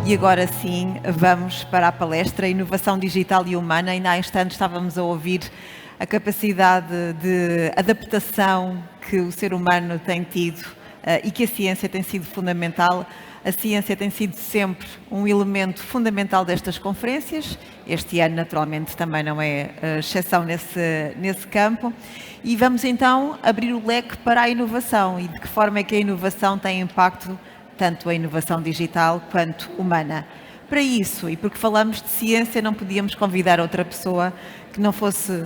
E agora sim, vamos para a palestra Inovação Digital e Humana. Ainda há instantes estávamos a ouvir a capacidade de adaptação que o ser humano tem tido e que a ciência tem sido fundamental. A ciência tem sido sempre um elemento fundamental destas conferências. Este ano, naturalmente, também não é exceção nesse campo. E vamos então abrir o leque para a inovação e de que forma é que a inovação tem impacto tanto a inovação digital quanto humana. Para isso, e porque falamos de ciência, não podíamos convidar outra pessoa que não fosse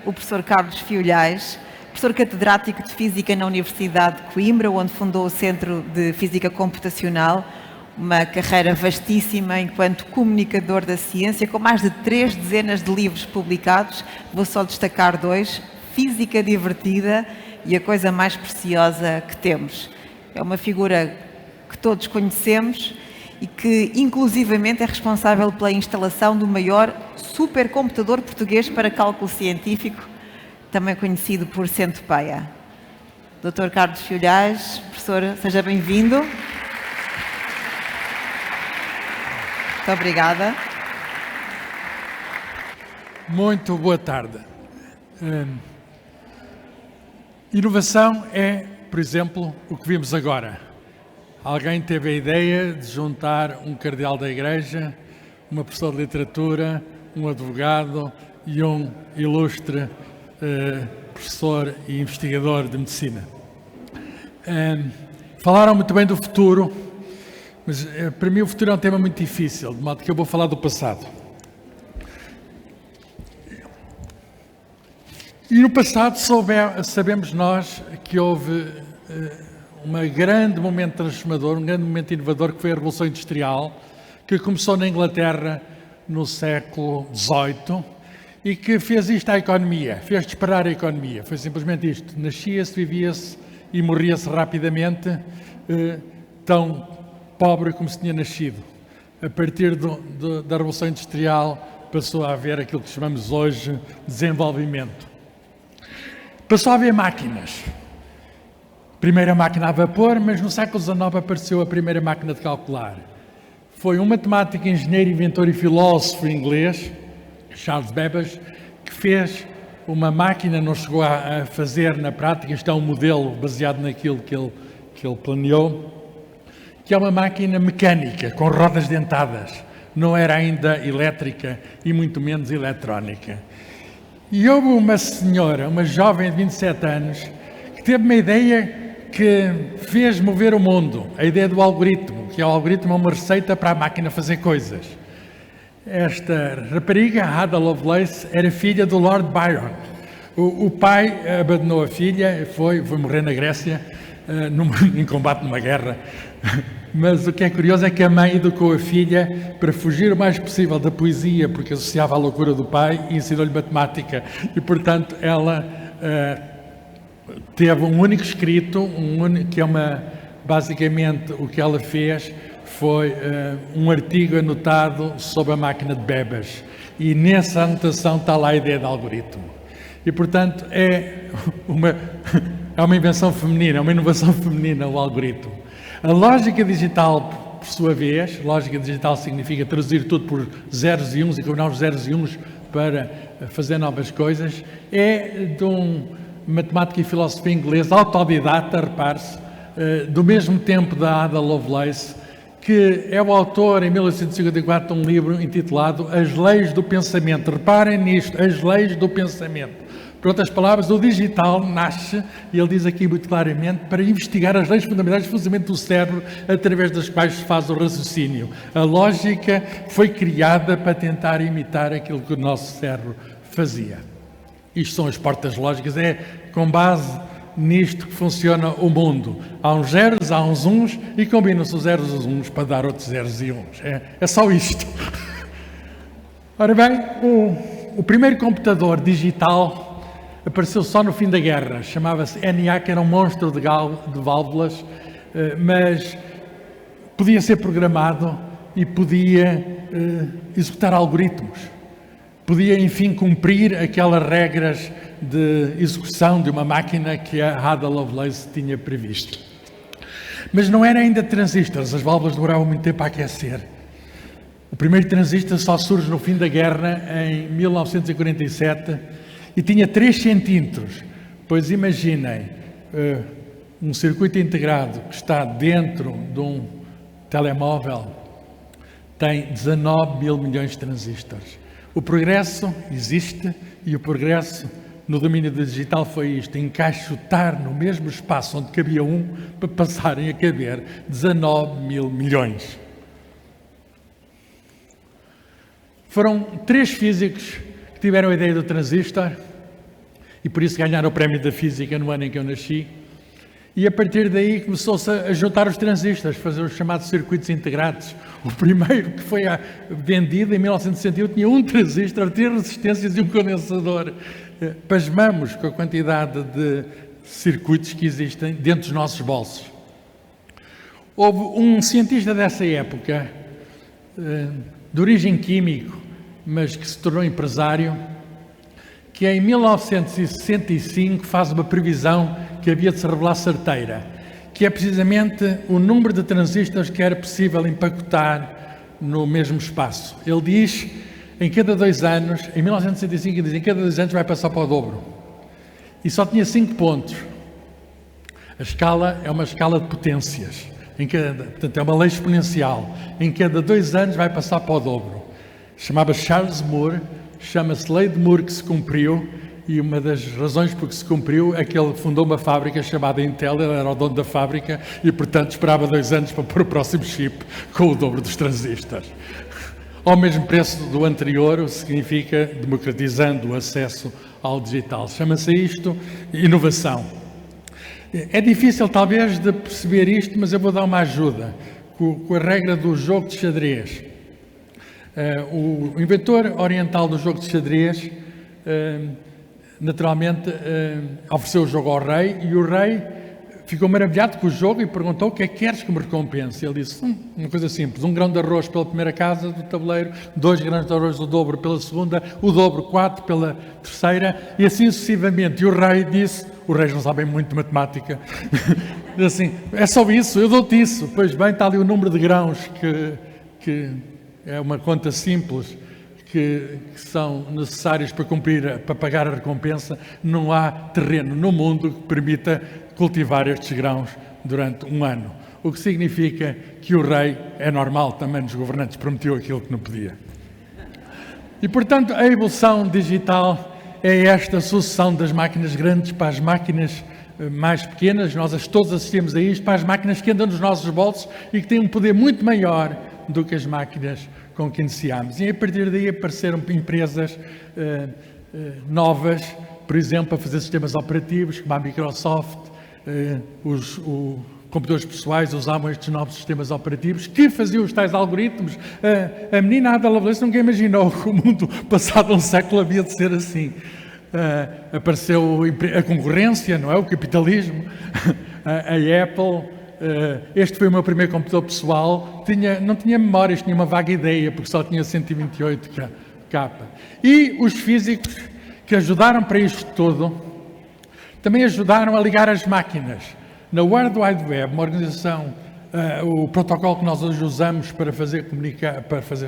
o professor Carlos Fiolhais, professor catedrático de Física na Universidade de Coimbra, onde fundou o Centro de Física Computacional, uma carreira vastíssima enquanto comunicador da ciência, com mais de 3 dezenas de livros publicados. Vou só destacar 2, Física Divertida e A Coisa Mais Preciosa que Temos. É uma figura que todos conhecemos e que, inclusivamente, é responsável pela instalação do maior supercomputador português para cálculo científico, também conhecido por Centopeia. Dr. Carlos Fiolhais, professor, seja bem-vindo. Muito obrigada. Muito boa tarde. Inovação é, por exemplo, o que vimos agora. Alguém teve a ideia de juntar um cardeal da igreja, uma professora de literatura, um advogado e um ilustre professor e investigador de medicina. Falaram muito bem do futuro, mas para mim o futuro é um tema muito difícil, de modo que eu vou falar do passado. E no passado sabemos nós que houve um grande momento transformador, um grande momento inovador, que foi a Revolução Industrial, que começou na Inglaterra no século XVIII e que fez isto à economia, fez disparar a economia. Foi simplesmente isto: nascia-se, vivia-se e morria-se rapidamente, tão pobre como se tinha nascido. A partir da Revolução Industrial passou a haver aquilo que chamamos hoje desenvolvimento. Passou a haver máquinas. Primeira máquina a vapor, mas no século XIX apareceu a primeira máquina de calcular. Foi um matemático, engenheiro, inventor e filósofo inglês, Charles Babbage, que fez uma máquina, não chegou a fazer na prática, isto é um modelo baseado naquilo que ele planeou, que é uma máquina mecânica, com rodas dentadas. Não era ainda elétrica e muito menos eletrónica. E houve uma senhora, uma jovem de 27 anos, que teve uma ideia que fez mover o mundo, a ideia do algoritmo, que o algoritmo é uma receita para a máquina fazer coisas. Esta rapariga, Ada Lovelace, era filha do Lord Byron. O pai abandonou a filha, foi morrer na Grécia, em combate numa guerra. Mas o que é curioso é que a mãe educou a filha para fugir o mais possível da poesia, porque associava à loucura do pai, e ensinou-lhe matemática. E, portanto, ela teve um único escrito, que é basicamente o que ela fez foi um artigo anotado sobre a máquina de Babbage. E nessa anotação está lá a ideia de algoritmo. E, portanto, é uma invenção feminina, é uma inovação feminina, o algoritmo. A lógica digital, por sua vez, lógica digital significa traduzir tudo por zeros e uns e combinar os zeros e uns para fazer novas coisas, é de um matemático e filósofo inglês, autodidata, repare-se, do mesmo tempo da Ada Lovelace, que é o autor, em 1854, de um livro intitulado As Leis do Pensamento. Reparem nisto, as leis do pensamento. Por outras palavras, o digital nasce, e ele diz aqui muito claramente, para investigar as leis fundamentais do funcionamento do cérebro, através das quais se faz o raciocínio. A lógica foi criada para tentar imitar aquilo que o nosso cérebro fazia. Isto são as portas lógicas, é com base nisto que funciona o mundo. Há uns zeros, há uns uns, e combinam-se os zeros e os uns para dar outros zeros e uns. É só isto. Ora bem, o primeiro computador digital apareceu só no fim da guerra. Chamava-se ENIAC, era um monstro de válvulas, mas podia ser programado e podia executar algoritmos. Podia, enfim, cumprir aquelas regras de execução de uma máquina que a Ada Lovelace tinha previsto. Mas não era ainda transistores, as válvulas demoravam muito tempo a aquecer. O primeiro transistor só surge no fim da guerra, em 1947, e tinha 3 centímetros. Pois imaginem, um circuito integrado que está dentro de um telemóvel tem 19 mil milhões de transistores. O progresso existe e o progresso no domínio digital foi isto, encaixotar no mesmo espaço onde cabia um para passarem a caber 19 mil milhões. Foram 3 físicos que tiveram a ideia do transistor e por isso ganharam o prémio da física no ano em que eu nasci. E a partir daí começou-se a juntar os transistores, fazer os chamados circuitos integrados. O primeiro que foi vendido em 1961 tinha um transistor, 3 resistências e um condensador. Pasmamos com a quantidade de circuitos que existem dentro dos nossos bolsos. Houve um cientista dessa época, de origem químico, mas que se tornou empresário, que em 1965 faz uma previsão que havia de se revelar certeira, que é precisamente o número de transistores que era possível empacotar no mesmo espaço. Ele diz, em cada 2 anos, em 1965, ele diz, em cada 2 anos vai passar para o dobro. E só tinha 5 pontos. A escala é uma escala de potências. Portanto, é uma lei exponencial. Em cada 2 anos vai passar para o dobro. Chamava-se Charles Moore, chama-se Lei de Moore que se cumpriu, e uma das razões por que se cumpriu é que ele fundou uma fábrica chamada Intel, ele era o dono da fábrica e, portanto, esperava 2 anos para pôr o próximo chip com o dobro dos transistores. Ao mesmo preço do anterior, o que significa democratizando o acesso ao digital. Chama-se isto inovação. É difícil, talvez, de perceber isto, mas eu vou dar uma ajuda com a regra do jogo de xadrez. O inventor oriental do jogo de xadrez, naturalmente, ofereceu o jogo ao rei e o rei ficou maravilhado com o jogo e perguntou: o que é que queres que me recompense? Ele disse, uma coisa simples, 1 grão de arroz pela primeira casa do tabuleiro, 2 grãos de arroz o dobro pela segunda, o dobro 4 pela terceira e assim sucessivamente. E o rei disse, os reis não sabem muito de matemática, assim, é só isso, eu dou-te isso. Pois bem, está ali o número de grãos que é uma conta simples, que são necessários para pagar a recompensa. Não há terreno no mundo que permita cultivar estes grãos durante 1 ano. O que significa que o rei, é normal também nos governantes, prometeu aquilo que não podia. E, portanto, a evolução digital é esta sucessão das máquinas grandes para as máquinas mais pequenas. Nós todos assistimos a isto, para as máquinas que andam nos nossos bolsos e que têm um poder muito maior do que as máquinas com que iniciámos. E a partir daí apareceram empresas novas, por exemplo, a fazer sistemas operativos, como a Microsoft. Os computadores pessoais usavam estes novos sistemas operativos que faziam os tais algoritmos. A menina Ada Lovelace nunca imaginou que o mundo, passado um século, havia de ser assim. Apareceu a concorrência, não é? O capitalismo, a Apple. Este foi o meu primeiro computador pessoal, não tinha memórias, tinha uma vaga ideia, porque só tinha 128 K. E os físicos que ajudaram para isto tudo, também ajudaram a ligar as máquinas. Na World Wide Web, uma organização, o protocolo que nós hoje usamos para fazer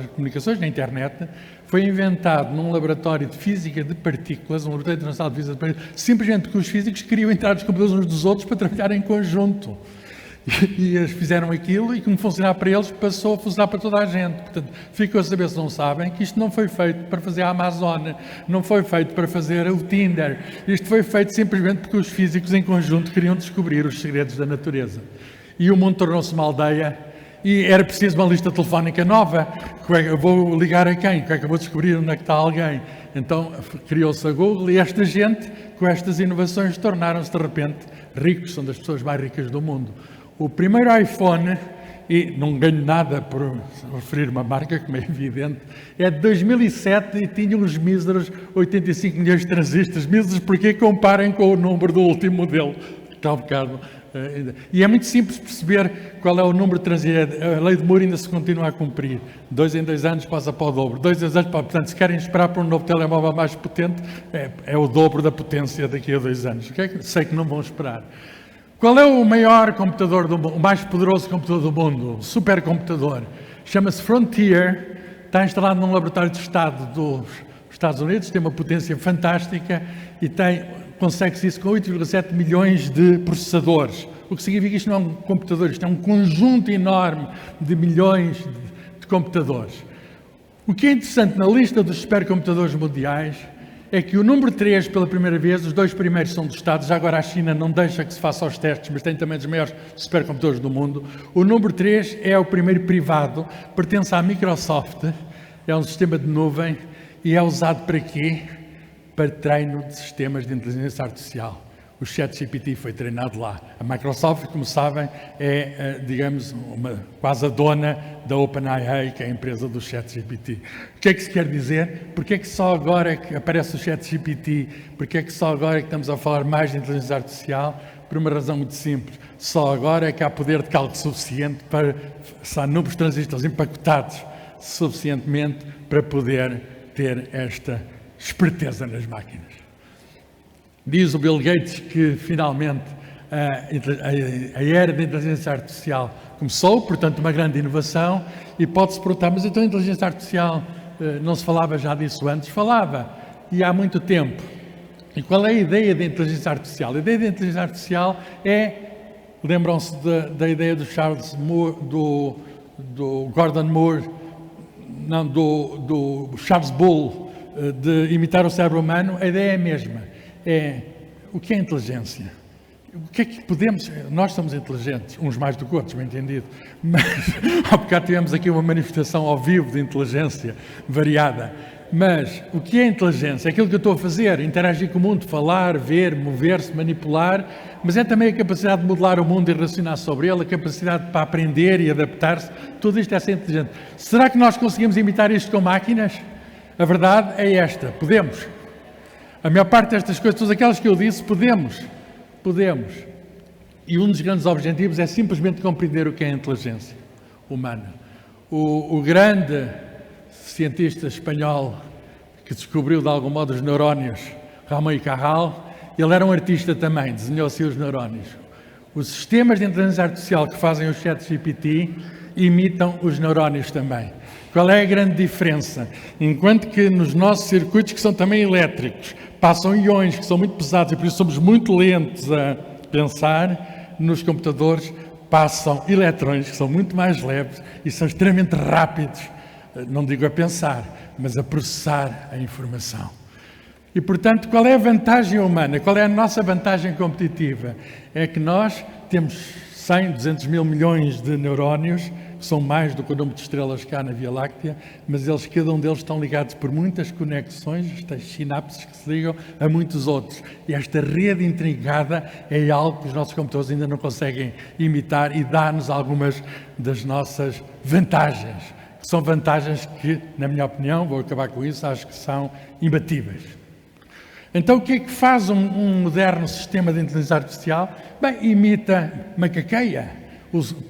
comunicações na internet, foi inventado num laboratório de física de partículas, um laboratório internacional de física de partículas, simplesmente porque os físicos queriam entrar nos computadores uns dos outros para trabalhar em conjunto. E eles fizeram aquilo e, como funcionava para eles, passou a funcionar para toda a gente. Portanto, ficam a saber, se não sabem, que isto não foi feito para fazer a Amazon, não foi feito para fazer o Tinder. Isto foi feito simplesmente porque os físicos em conjunto queriam descobrir os segredos da natureza. E o mundo tornou-se uma aldeia e era preciso uma lista telefónica nova. Eu vou ligar a quem? Como é que eu vou descobrir onde é que está alguém? Então criou-se a Google e esta gente, com estas inovações, tornaram-se de repente ricos, são das pessoas mais ricas do mundo. O primeiro iPhone, e não ganho nada por referir uma marca, como é evidente, é de 2007 e tinha uns míseros 85 milhões de transistores. Míseros porque comparem com o número do último modelo. Está um bocado... E é muito simples perceber qual é o número de transistores. A lei de Moore ainda se continua a cumprir. 2 em 2 anos passa para o dobro. 2 em 2 anos, portanto, se querem esperar por um novo telemóvel mais potente, é o dobro da potência daqui a 2 anos. Sei que não vão esperar. Qual é o maior computador do mundo, o mais poderoso computador do mundo? O supercomputador. Chama-se Frontier, está instalado num laboratório de Estado dos Estados Unidos, tem uma potência fantástica e consegue-se isso com 8,7 milhões de processadores. O que significa que isto não é um computador, isto é um conjunto enorme de milhões de computadores. O que é interessante na lista dos supercomputadores mundiais é que o número 3, pela primeira vez, os 2 primeiros são dos Estados, já agora a China não deixa que se faça os testes, mas tem também dos maiores supercomputadores do mundo. O número 3 é o primeiro privado, pertence à Microsoft, é um sistema de nuvem e é usado para quê? Para treino de sistemas de inteligência artificial. O ChatGPT foi treinado lá. A Microsoft, como sabem, é, digamos, quase a dona da OpenAI, que é a empresa do ChatGPT. O que é que se quer dizer? Porque é que só agora é que aparece o ChatGPT? Porque é que só agora é que estamos a falar mais de inteligência artificial? Por uma razão muito simples. Só agora é que há poder de cálculo suficiente para... Se há números de transistores empacotados suficientemente para poder ter esta esperteza nas máquinas. Diz o Bill Gates que finalmente a era da inteligência artificial começou, portanto uma grande inovação, e pode-se perguntar, mas então a inteligência artificial não se falava já disso antes? Falava, e há muito tempo. E qual é a ideia da inteligência artificial? A ideia da inteligência artificial é, lembram-se da ideia do Charles Moore, do Gordon Moore, não, do Charles Bull, de imitar o cérebro humano? A ideia é a mesma. O que é inteligência? O que é que podemos... Nós somos inteligentes, uns mais do que outros, bem entendido, mas há bocado tivemos aqui uma manifestação ao vivo de inteligência variada. Mas o que é inteligência? É aquilo que eu estou a fazer, interagir com o mundo, falar, ver, mover-se, manipular, mas é também a capacidade de modelar o mundo e raciocinar sobre ele, a capacidade para aprender e adaptar-se, tudo isto é ser inteligente. Será que nós conseguimos imitar isto com máquinas? A verdade é esta, podemos. A maior parte destas coisas, todas aquelas que eu disse, podemos. E um dos grandes objetivos é simplesmente compreender o que é a inteligência humana. O grande cientista espanhol que descobriu de algum modo os neurónios, Ramon y Cajal, ele era um artista também, desenhou-se os neurónios. Os sistemas de inteligência artificial que fazem o ChatGPT imitam os neurónios também. Qual é a grande diferença? Enquanto que nos nossos circuitos, que são também elétricos, passam íons que são muito pesados e por isso somos muito lentos a pensar, nos computadores passam eletrões que são muito mais leves e são extremamente rápidos, não digo a pensar, mas a processar a informação. E, portanto, qual é a vantagem humana? Qual é a nossa vantagem competitiva? É que nós temos 100, 200 mil milhões de neurónios, que são mais do que o número de estrelas que há na Via Láctea, mas cada um deles estão ligados por muitas conexões, estas sinapses que se ligam a muitos outros. E esta rede intricada é algo que os nossos computadores ainda não conseguem imitar e dá-nos algumas das nossas vantagens. São vantagens que, na minha opinião, vou acabar com isso, acho que são imbatíveis. Então, o que é que faz um moderno sistema de inteligência artificial? Bem, imita macaqueia,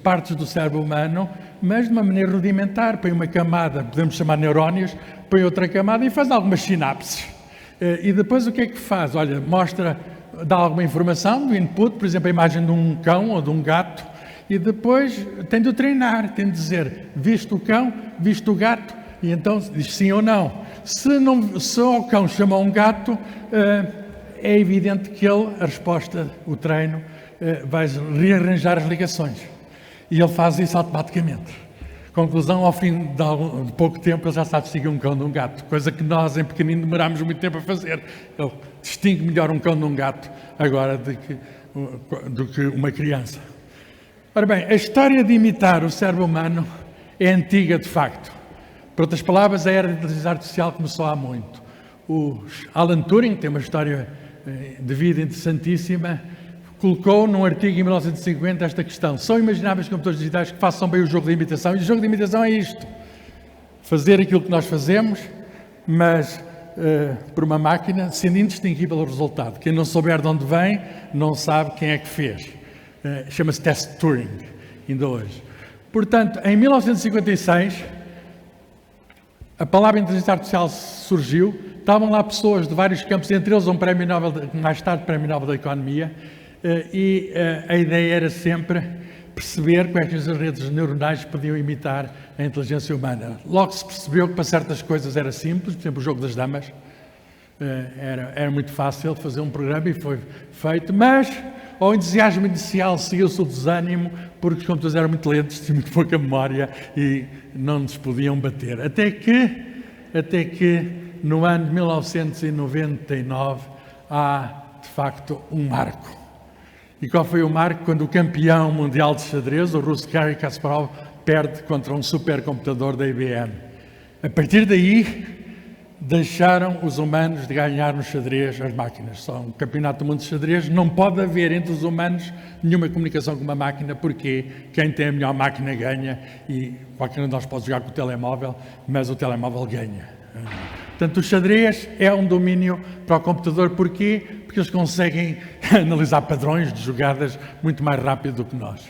partes do cérebro humano, mas de uma maneira rudimentar. Põe uma camada, podemos chamar neurónios, põe outra camada e faz algumas sinapses. E depois o que é que faz? Olha, dá alguma informação do input, por exemplo, a imagem de um cão ou de um gato, e depois tem de o treinar, tem de dizer, viste o cão, viste o gato, e então diz sim ou não. Se o cão chama um gato, é evidente que a resposta, o treino, vai rearranjar as ligações. E ele faz isso automaticamente. Conclusão, ao fim de pouco tempo, ele já sabe distinguir um cão de um gato, coisa que nós, em pequenino, demorámos muito tempo a fazer. Ele distingue melhor um cão de um gato agora do que uma criança. Ora bem, a história de imitar o cérebro humano é antiga, de facto. Por outras palavras, a era da inteligência artificial começou há muito. O Alan Turing tem uma história de vida interessantíssima, colocou num artigo em 1950 esta questão: são imagináveis computadores digitais que façam bem o jogo de imitação? E o jogo de imitação é isto: fazer aquilo que nós fazemos, mas por uma máquina, sendo indistinguível o resultado. Quem não souber de onde vem, não sabe quem é que fez. Chama-se teste Turing, ainda hoje. Portanto, em 1956, a palavra inteligência artificial surgiu, estavam lá pessoas de vários campos, entre eles um prémio Nobel, mais tarde prémio Nobel da Economia, e a ideia era sempre perceber como é que as redes neuronais podiam imitar a inteligência humana. Logo se percebeu que para certas coisas era simples, por exemplo, o jogo das damas. Era muito fácil fazer um programa e foi feito, mas ao entusiasmo inicial seguiu-se o desânimo, porque os computadores eram muito lentos, tinham muito pouca memória e não nos podiam bater. Até que no ano de 1999 há, de facto, um marco. E qual foi o marco? Quando o campeão mundial de xadrez, o russo Garry Kasparov, perde contra um supercomputador da IBM. A partir daí, deixaram os humanos de ganhar no xadrez as máquinas. Só um campeonato do mundo de xadrez, não pode haver entre os humanos nenhuma comunicação com uma máquina, porque quem tem a melhor máquina ganha e qualquer um de nós pode jogar com o telemóvel, mas o telemóvel ganha. Portanto, o xadrez é um domínio para o computador. Porquê? Porque eles conseguem analisar padrões de jogadas muito mais rápido do que nós.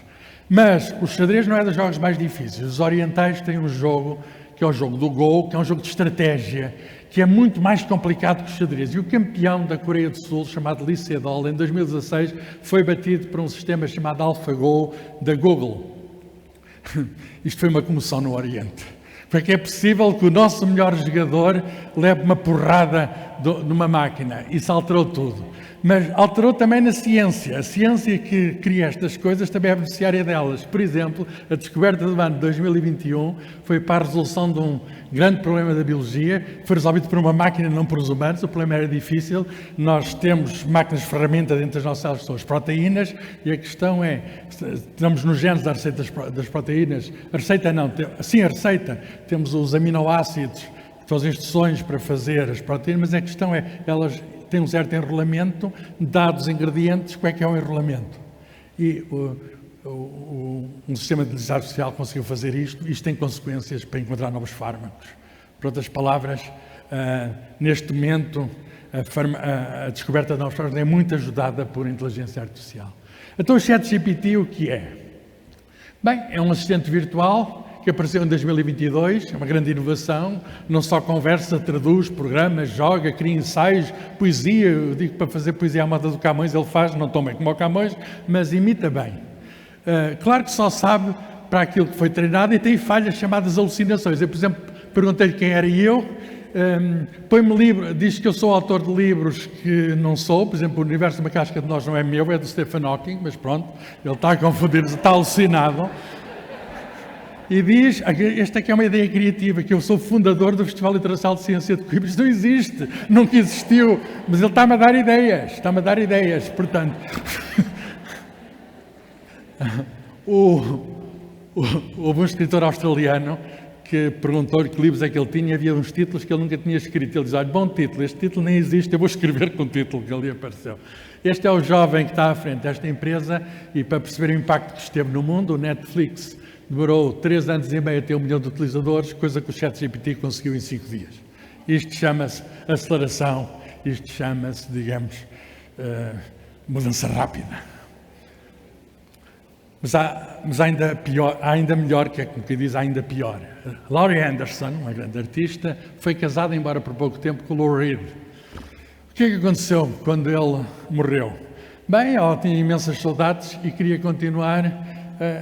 Mas o xadrez não é dos jogos mais difíceis. Os orientais têm um jogo, que é o jogo do Go, que é um jogo de estratégia, que é muito mais complicado que o xadrez. E o campeão da Coreia do Sul, chamado Lee Sedol, em 2016, foi batido por um sistema chamado AlphaGo da Google. Isto foi uma comoção no Oriente. Como é que é possível que o nosso melhor jogador leve uma porrada numa máquina? Isso alterou tudo. Mas alterou também na ciência. A ciência que cria estas coisas também é beneficiária delas. Por exemplo, a descoberta do ano de 2021 foi para a resolução de um grande problema da biologia. Foi resolvido por uma máquina, não por os humanos. O problema era difícil. Nós temos máquinas de ferramenta dentro das nossas células, são as proteínas, e a questão é, estamos nos genes da receita das proteínas. A receita não, sim, a receita. Temos os aminoácidos, que são as instruções para fazer as proteínas, mas a questão é, elas têm um certo enrolamento, dados ingredientes, como é que é o enrolamento? E um sistema de inteligência artificial conseguiu fazer isto tem consequências para encontrar novos fármacos. Por outras palavras, neste momento, a descoberta de novos fármacos é muito ajudada por inteligência artificial. Então, o ChatGPT o que é? Bem, é um assistente virtual que apareceu em 2022, é uma grande inovação, não só conversa, traduz, programa, joga, cria ensaios, poesia. Eu digo que para fazer poesia à moda do Camões ele faz, não tão bem como o Camões, mas imita bem. Claro que só sabe para aquilo que foi treinado e tem falhas chamadas alucinações. Eu, por exemplo, perguntei-lhe quem era eu, põe-me livro, diz que eu sou autor de livros que não sou, por exemplo, O Universo de uma Casca de Nós não é meu, é do Stephen Hawking, mas pronto, ele está a confundir, está alucinado. E diz, esta aqui é uma ideia criativa, que eu sou fundador do Festival Internacional de Ciência de Coimbra. Isto não existe, nunca existiu, mas ele está-me a dar ideias, portanto. Houve um escritor australiano que perguntou-lhe que livros é que ele tinha, e havia uns títulos que ele nunca tinha escrito. Ele diz, olha, bom título, este título nem existe, eu vou escrever com o título que ali apareceu. Este é o jovem que está à frente desta empresa, e para perceber o impacto que esteve no mundo, o Netflix demorou 3 anos e meio a ter 1 milhão de utilizadores, coisa que o ChatGPT conseguiu em 5 dias. Isto chama-se aceleração, isto chama-se, digamos, mudança rápida. Mas há ainda pior, há ainda melhor, que é como que diz, ainda pior. Laurie Anderson, uma grande artista, foi casada, embora por pouco tempo, com o Lou Reed. O que é que aconteceu quando ele morreu? Bem, ela tinha imensas saudades e queria continuar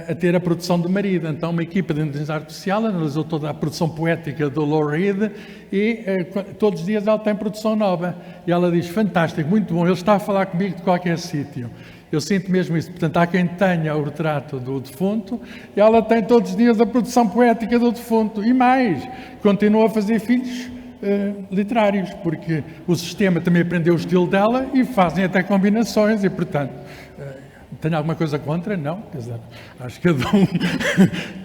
a ter a produção do marido. Então, uma equipa de inteligência artificial analisou toda a produção poética do Lou Reed e todos os dias ela tem produção nova. E ela diz, fantástico, muito bom, ele está a falar comigo de qualquer sítio. Eu sinto mesmo isso. Portanto, há quem tenha o retrato do defunto e ela tem todos os dias a produção poética do defunto. E mais, continua a fazer filhos literários, porque o sistema também aprendeu o estilo dela e fazem até combinações e, portanto, tenho alguma coisa contra? Não, quer dizer, acho que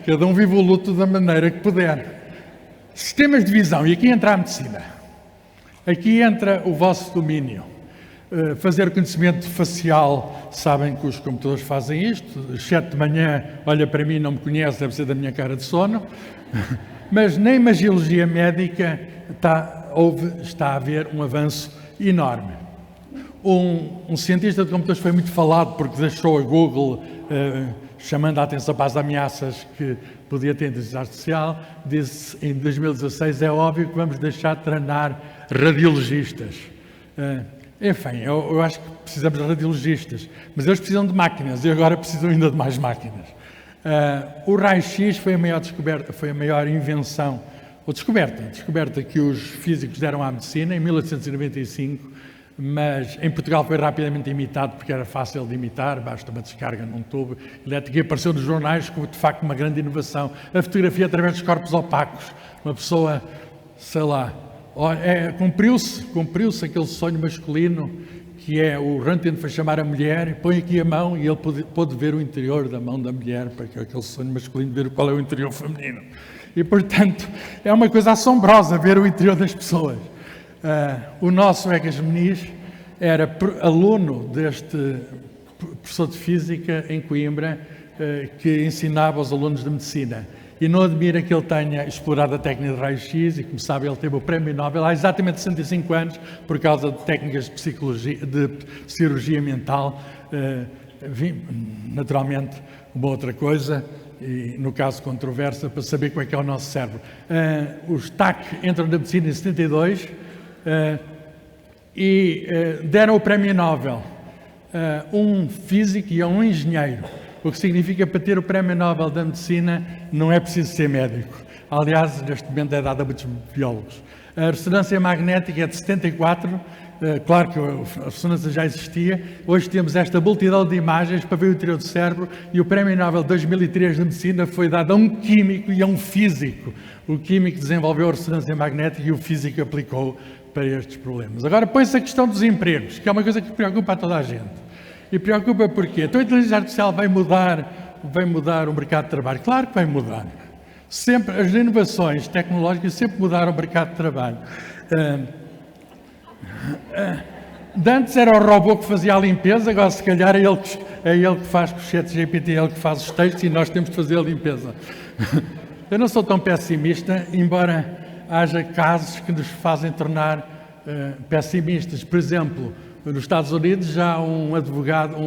cada um vive o luto da maneira que puder. Sistemas de visão, e aqui entra a medicina. Aqui entra o vosso domínio. Fazer reconhecimento facial, sabem que os computadores fazem isto. Às 7 de manhã, olha para mim, não me conhece, deve ser da minha cara de sono. Mas na imagiologia médica está a haver um avanço enorme. Um cientista de computadores foi muito falado porque deixou a Google chamando a atenção para as ameaças que podia ter inteligência artificial. Disse em 2016, é óbvio que vamos deixar de treinar radiologistas. Enfim, eu acho que precisamos de radiologistas, mas eles precisam de máquinas e agora precisam ainda de mais máquinas. O raio-x foi a maior descoberta, foi a maior invenção, ou descoberta que os físicos deram à medicina em 1895, mas em Portugal foi rapidamente imitado porque era fácil de imitar, basta uma descarga num tubo elétrico, e apareceu nos jornais como de facto uma grande inovação. A fotografia através dos corpos opacos, uma pessoa, sei lá, cumpriu-se aquele sonho masculino que é o Röntgen foi chamar a mulher, põe aqui a mão e ele pôde ver o interior da mão da mulher, porque é aquele sonho masculino de ver qual é o interior feminino. E, portanto, é uma coisa assombrosa ver o interior das pessoas. O nosso Egas Meniz era aluno deste professor de Física em Coimbra, que ensinava aos alunos de Medicina. E não admira que ele tenha explorado a técnica de raio-x e, como sabe, ele teve o Prémio Nobel há exatamente 65 anos por causa de técnicas de psicologia, de cirurgia mental. Naturalmente, uma outra coisa, e no caso controversa, para saber como é que é o nosso cérebro. Os TAC entram na medicina em 72 e deram o Prémio Nobel a um físico e a um engenheiro. O que significa que para ter o Prémio Nobel da Medicina não é preciso ser médico. Aliás, neste momento é dado a muitos biólogos. A ressonância magnética é de 74, claro que a ressonância já existia. Hoje temos esta multidão de imagens para ver o interior do cérebro e o Prémio Nobel de 2003 de Medicina foi dado a um químico e a um físico. O químico desenvolveu a ressonância magnética e o físico aplicou para estes problemas. Agora põe-se a questão dos empregos, que é uma coisa que preocupa a toda a gente. E preocupa porquê? Então a inteligência artificial vai mudar o mercado de trabalho? Claro que vai mudar. Sempre, as inovações tecnológicas sempre mudaram o mercado de trabalho. De antes era o robô que fazia a limpeza, agora se calhar é ele que faz com o ChatGPT, é ele que faz os textos e nós temos de fazer a limpeza. Eu não sou tão pessimista, embora haja casos que nos fazem tornar pessimistas. Por exemplo, nos Estados Unidos já há um advogado,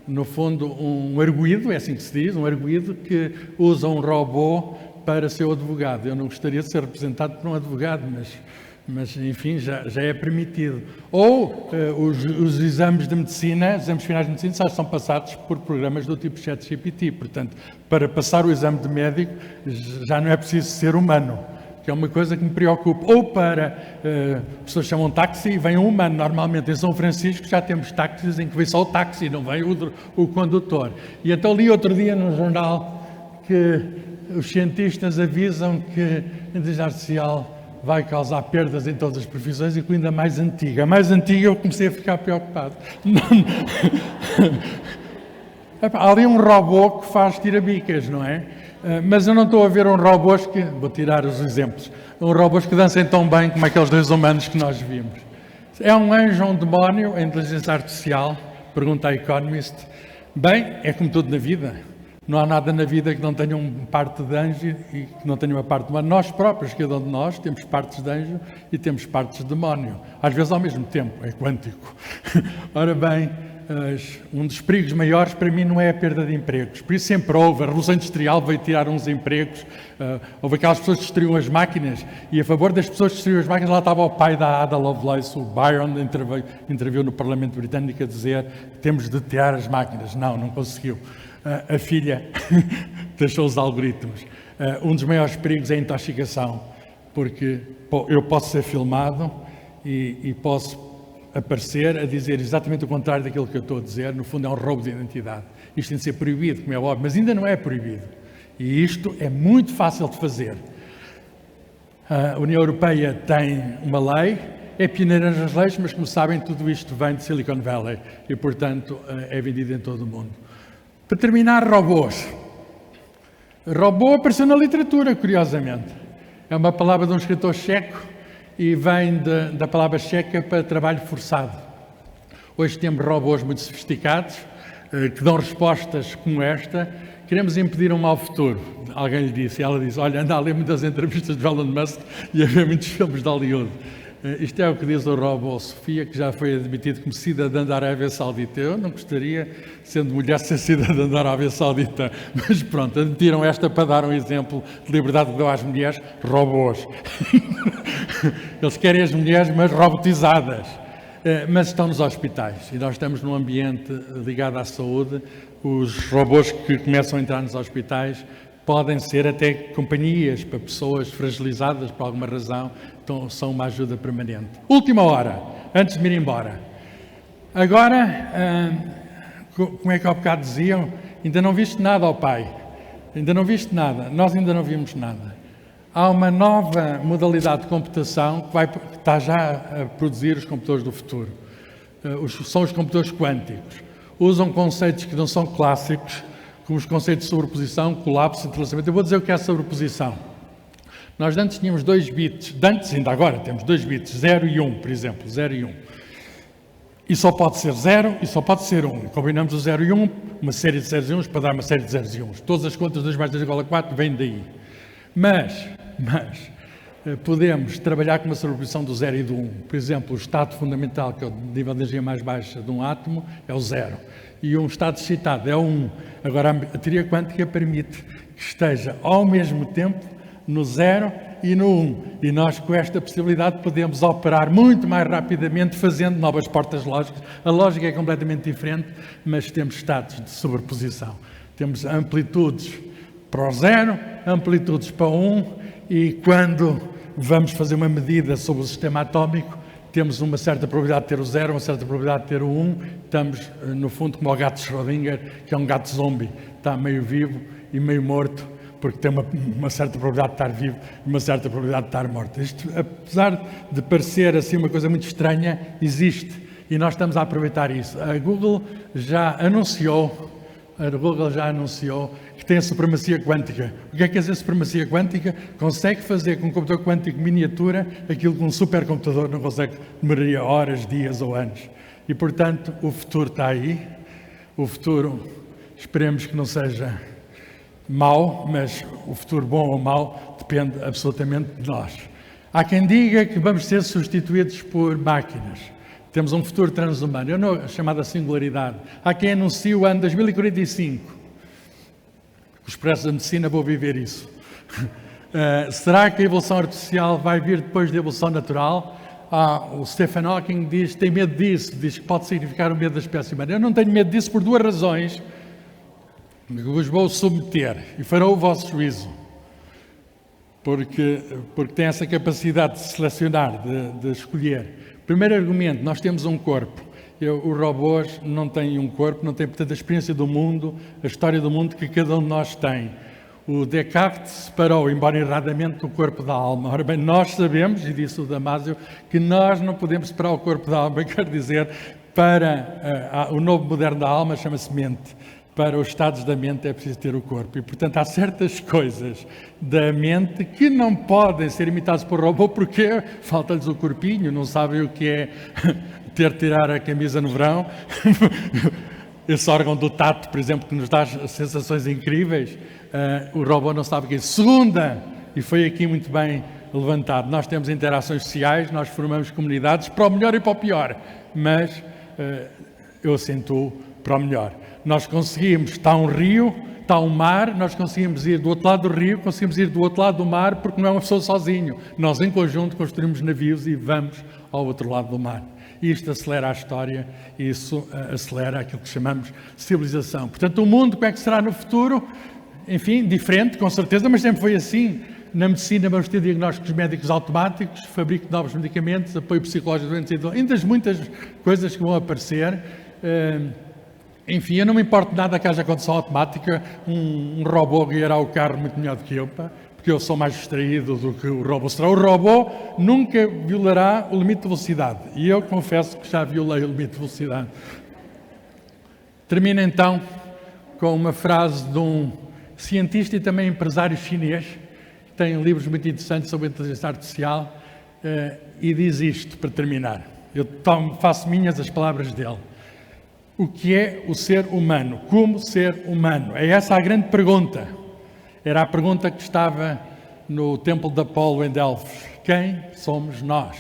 no fundo um arguido, é assim que se diz, um arguido que usa um robô para ser o advogado. Eu não gostaria de ser representado por um advogado, mas enfim, já é permitido. Ou os exames de medicina, os exames finais de medicina, já são passados por programas do tipo ChatGPT. Portanto, para passar o exame de médico já não é preciso ser humano, que é uma coisa que me preocupa. Ou para, pessoas chamam táxi e vem um humano. Normalmente em São Francisco já temos táxis em que vem só o táxi, não vem o condutor. E então li outro dia no jornal que os cientistas avisam que a inteligência artificial vai causar perdas em todas as profissões, incluindo a mais antiga. A mais antiga eu comecei a ficar preocupado. Há ali um robô que faz tirabicas, não é? Mas eu não estou a ver robôs que... Vou tirar os exemplos. Robôs que dancem tão bem como aqueles dois humanos que nós vimos. É um anjo ou um demónio, a inteligência artificial? Pergunta a Economist. Bem, é como tudo na vida. Não há nada na vida que não tenha uma parte de anjo e que não tenha uma parte de demónio. Nós próprios, cada um de nós, temos partes de anjo e temos partes de demónio. Às vezes ao mesmo tempo, é quântico. Ora bem, um dos perigos maiores para mim não é a perda de empregos. Por isso sempre houve. A Revolução Industrial veio tirar uns empregos. Houve aquelas pessoas que destruíam as máquinas e a favor das pessoas que destruíam as máquinas, lá estava o pai da Ada Lovelace, o Byron, interveio no Parlamento Britânico a dizer que temos de tirar as máquinas. Não conseguiu. A filha deixou os algoritmos. Um dos maiores perigos é a intoxicação, porque eu posso ser filmado e posso aparecer a dizer exatamente o contrário daquilo que eu estou a dizer. No fundo é um roubo de identidade. Isto tem de ser proibido, como é óbvio, mas ainda não é proibido. E isto é muito fácil de fazer. A União Europeia tem uma lei, é pioneira nas leis, mas como sabem tudo isto vem de Silicon Valley e portanto é vendido em todo o mundo. Para terminar, robôs. Robô apareceu na literatura, curiosamente. É uma palavra de um escritor checo e vem da palavra checa para trabalho forçado. Hoje temos robôs muito sofisticados que dão respostas como esta. Queremos impedir um mau futuro. Alguém lhe disse, e ela disse, olha, anda a ler muitas entrevistas de Elon Musk e a ver muitos filmes de Hollywood. Isto é o que diz o robô Sofia, que já foi admitido como cidadã da Arábia Saudita. Eu não gostaria, sendo mulher, ser cidadã da Arábia Saudita. Mas pronto, admitiram esta para dar um exemplo de liberdade que deu às mulheres, robôs. Eles querem as mulheres, mas robotizadas. mas estão nos hospitais e nós estamos num ambiente ligado à saúde. Os robôs que começam a entrar nos hospitais podem ser até companhias para pessoas fragilizadas por alguma razão, então são uma ajuda permanente. Última hora, antes de me ir embora. Agora, como é que ao bocado diziam? Ainda não viste nada, ó Pai. Ainda não viste nada. Nós ainda não vimos nada. Há uma nova modalidade de computação que está já a produzir os computadores do futuro. São os computadores quânticos. Usam conceitos que não são clássicos, como os conceitos de sobreposição, colapso, entrelaçamento. Eu vou dizer o que é sobreposição. Nós antes tínhamos 2 bits, antes ainda agora temos 2 bits, 0 e 1, por exemplo, 0 e 1. E só pode ser 0 e só pode ser 1. Combinamos o 0 e 1, uma série de 0 e 1 para dar uma série de 0 e 1. Todas as contas 2 mais 2 igual a 4 vêm daí. Mas podemos trabalhar com uma sobreposição do 0 e do 1. Por exemplo, o estado fundamental, que é o nível de energia mais baixa de um átomo, é o 0. E um estado excitado é o 1. Agora, a teoria quântica permite que esteja ao mesmo tempo no 0 e no 1. E nós, com esta possibilidade, podemos operar muito mais rapidamente, fazendo novas portas lógicas. A lógica é completamente diferente, mas temos estados de sobreposição. Temos amplitudes para o 0, amplitudes para o 1, e quando vamos fazer uma medida sobre o sistema atómico, temos uma certa probabilidade de ter o 0, uma certa probabilidade de ter o 1. Estamos, no fundo, como o gato de Schrödinger, que é um gato zombie. Está meio vivo e meio morto, porque tem uma certa probabilidade de estar vivo e uma certa probabilidade de estar morto. Isto, apesar de parecer assim uma coisa muito estranha, existe. E nós estamos a aproveitar isso. A Google já anunciou que tem a supremacia quântica. O que é dizer supremacia quântica? Consegue fazer com um computador quântico miniatura aquilo que um supercomputador não consegue, demoraria horas, dias ou anos. E, portanto, o futuro está aí. O futuro, esperemos que não seja mau, mas o futuro bom ou mau depende absolutamente de nós. Há quem diga que vamos ser substituídos por máquinas. Temos um futuro transhumano, chamada singularidade. Há quem anuncie o ano 2045. O Expresso da Medicina, vou viver isso. Será que a evolução artificial vai vir depois da evolução natural? O Stephen Hawking tem medo disso, diz que pode significar o medo da espécie humana. Eu não tenho medo disso por 2 razões. Vos vou submeter e farão o vosso juízo. Porque tem essa capacidade de selecionar, de escolher. Primeiro argumento, nós temos um corpo. Os robôs não têm um corpo, não têm, portanto, a experiência do mundo, a história do mundo que cada um de nós tem. O Descartes separou, embora erradamente, o corpo da alma. Ora bem, nós sabemos, e disse o Damasio, que nós não podemos separar o corpo da alma. Quer dizer, para o novo moderno da alma chama-se mente. Para os estados da mente é preciso ter o corpo. E, portanto, há certas coisas da mente que não podem ser imitadas por robô porque falta-lhes o corpinho, não sabem o que é ter de tirar a camisa no verão. Esse órgão do tato, por exemplo, que nos dá sensações incríveis, o robô não sabe o que é. Segunda, e foi aqui muito bem levantado, nós temos interações sociais, nós formamos comunidades para o melhor e para o pior, mas eu acentuo para o melhor. Nós conseguimos, está um rio, está um mar, nós conseguimos ir do outro lado do rio, conseguimos ir do outro lado do mar, porque não é uma pessoa sozinho. Nós, em conjunto, construímos navios e vamos ao outro lado do mar. Isto acelera a história, isso acelera aquilo que chamamos de civilização. Portanto, o mundo, como é que será no futuro? Enfim, diferente, com certeza, mas sempre foi assim. Na medicina vamos ter diagnósticos médicos automáticos, fabrico de novos medicamentos, apoio psicológico de doentes, ainda muitas coisas que vão aparecer. Enfim, eu não me importo nada que haja condução automática, um robô guiará o carro muito melhor do que eu, porque eu sou mais distraído do que o robô será. O robô nunca violará o limite de velocidade, e eu confesso que já violei o limite de velocidade. Termino então com uma frase de um cientista e também empresário chinês, que tem livros muito interessantes sobre a inteligência artificial, e diz isto para terminar. Eu faço minhas as palavras dele. O que é o ser humano? Como ser humano? É essa a grande pergunta. Era a pergunta que estava no templo de Apolo em Delfos. Quem somos nós?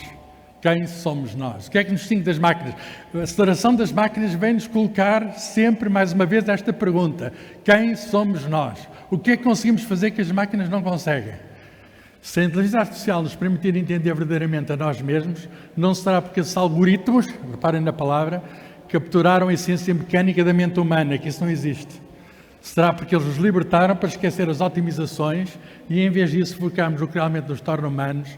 Quem somos nós? O que é que nos distingue das máquinas? A aceleração das máquinas vem-nos colocar sempre, mais uma vez, esta pergunta. Quem somos nós? O que é que conseguimos fazer que as máquinas não conseguem? Se a inteligência artificial nos permitir entender verdadeiramente a nós mesmos, não será porque esses algoritmos, reparem na palavra, capturaram a essência mecânica da mente humana, que isso não existe. Será porque eles nos libertaram para esquecer as otimizações e, em vez disso, focarmos no que realmente nos torna humanos,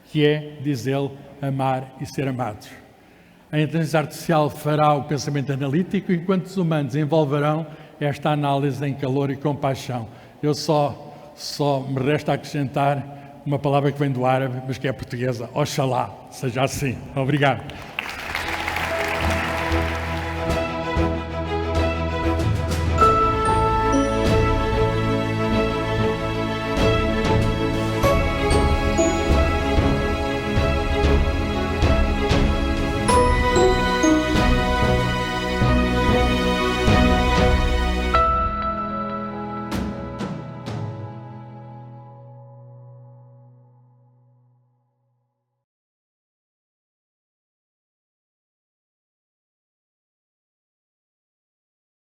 que é, diz ele, amar e ser amados. A inteligência artificial fará o pensamento analítico, enquanto os humanos envolverão esta análise em calor e compaixão. Eu só me resta acrescentar uma palavra que vem do árabe, mas que é portuguesa. Oxalá, seja assim. Obrigado.